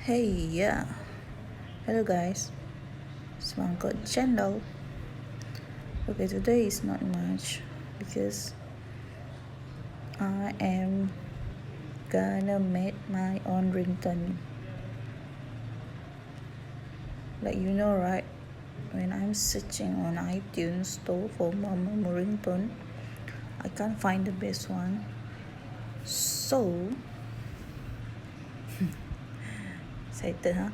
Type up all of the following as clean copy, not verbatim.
Hey, yeah. Hello guys. It's my God channel. Okay, today is not much because I am gonna make my own ringtone. Like right? When I'm searching on iTunes store for my ringtone, I can't find the best one. So, excited, huh?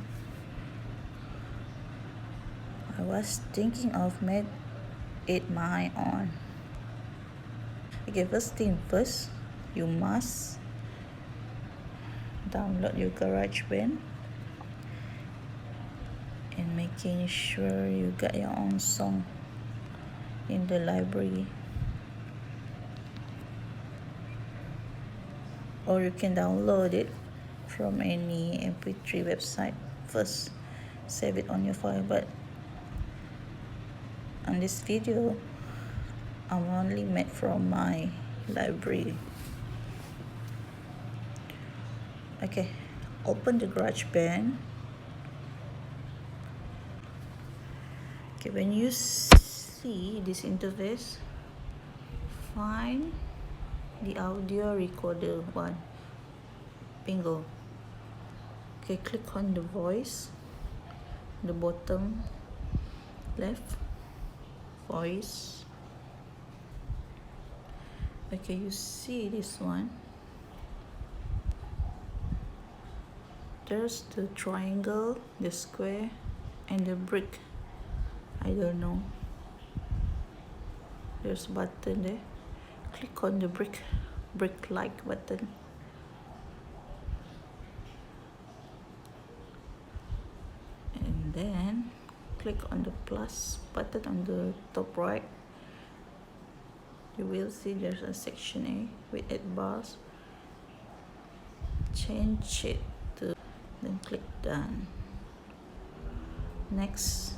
I was thinking of make it my own. Okay, first thing first, you must download your GarageBand and making sure you got your own song in the library, or you can download it from any mp3 website. First save it on your file, but on this video I'm only made from my library. Okay, open the GarageBand. Okay, when you see this interface, find the audio recorder one. Bingo. Okay, click on the voice, the bottom left, voice. Okay, you see this one, there's the triangle, the square, and the brick. I don't know, there's a button there. Click on the brick like button. And then click on the plus button on the top right. You will see there's a section A with 8 bars. Change it to, then click done. Next,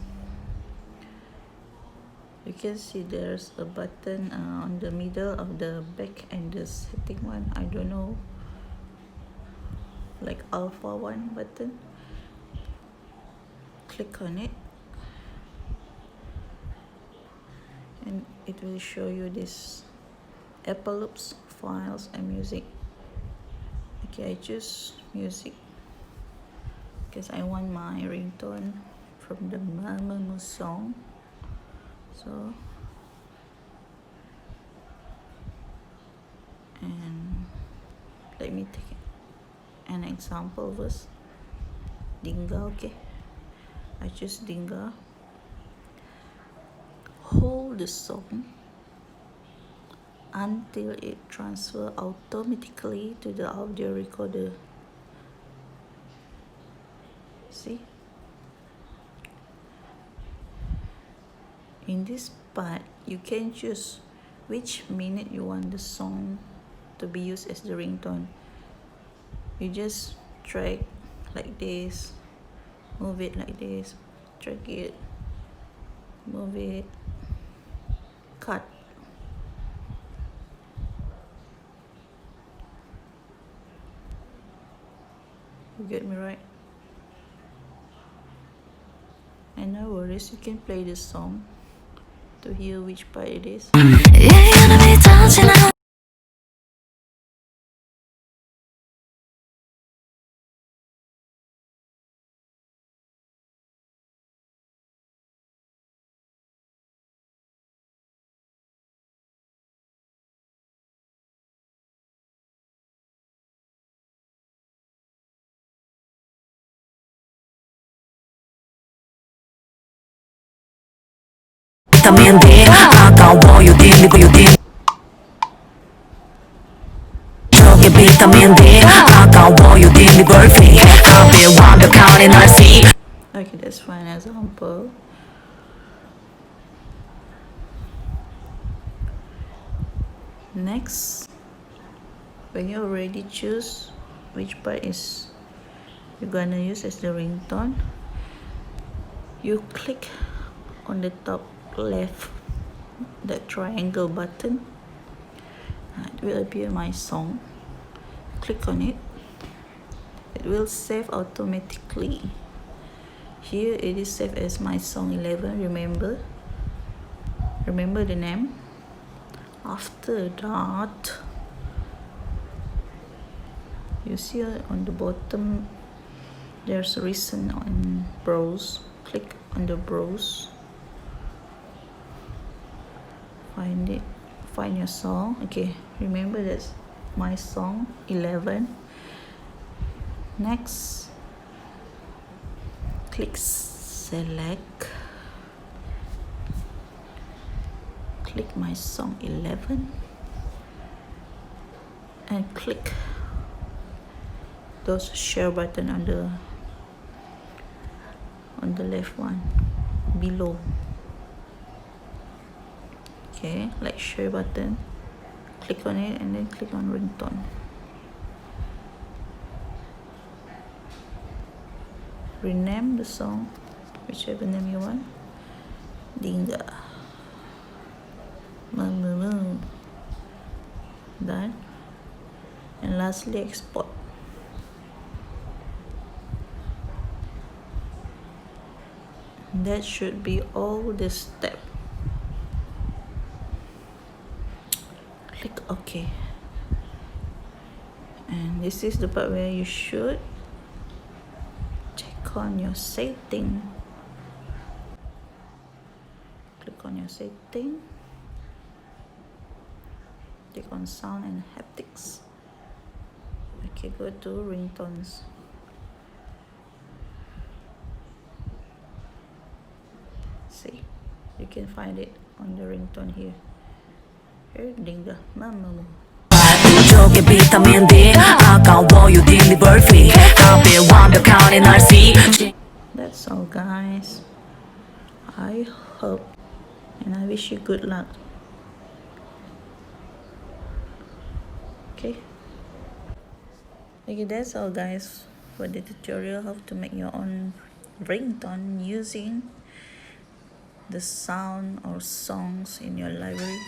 you can see there's a button on the middle of the back and the setting one. I don't know, like alpha one button. Click on it and it will show you this Apple Loops, files, and music. Okay, I choose music because I want my ringtone from the Mamamoo song. So, and let me take an example first. Dinga. Okay, I choose Dinga. Hold the song until it transfers automatically to the audio recorder. See, in this part you can choose which minute you want the song to be used as the ringtone. You just drag like this, move it like this, drag it, move it, cut. You get me right? And no worries, you can play this song to hear which part it is. También de acabo yo 저기 비타민 D 아까워 you deliver fee I've been 완벽한 NRC. Okay, that's fine example. Next, when you already choose which part is you're gonna use as the ringtone, you click on the top left, that triangle button. It will appear my song. Click on it. it will save automatically. Here it is saved as my song 11. Remember the name. After that, you see on the bottom there's a recent on browse. Click on the browse, find your song. Okay, remember that's my song 11. Next, click select, click my song 11 and click those share button on the left one below. Okay, like share button, click on it and then click on ringtone. Rename the song whichever name you want. Dinga. Done. And lastly, export. That should be all the steps. Click OK. And this is the part where you should check on your setting. Click on your setting. Click on sound and haptics. Okay, go to ringtones. See, you can find it on the ringtone here. Here, dinga, mamamoo. 저게 비타민 D 아까워 you deliver free I'll be 완벽한 NRC That's all, guys. I hope and I wish you good luck. Okay, that's all, guys, for the tutorial how to make your own ringtone using the sound or songs in your library.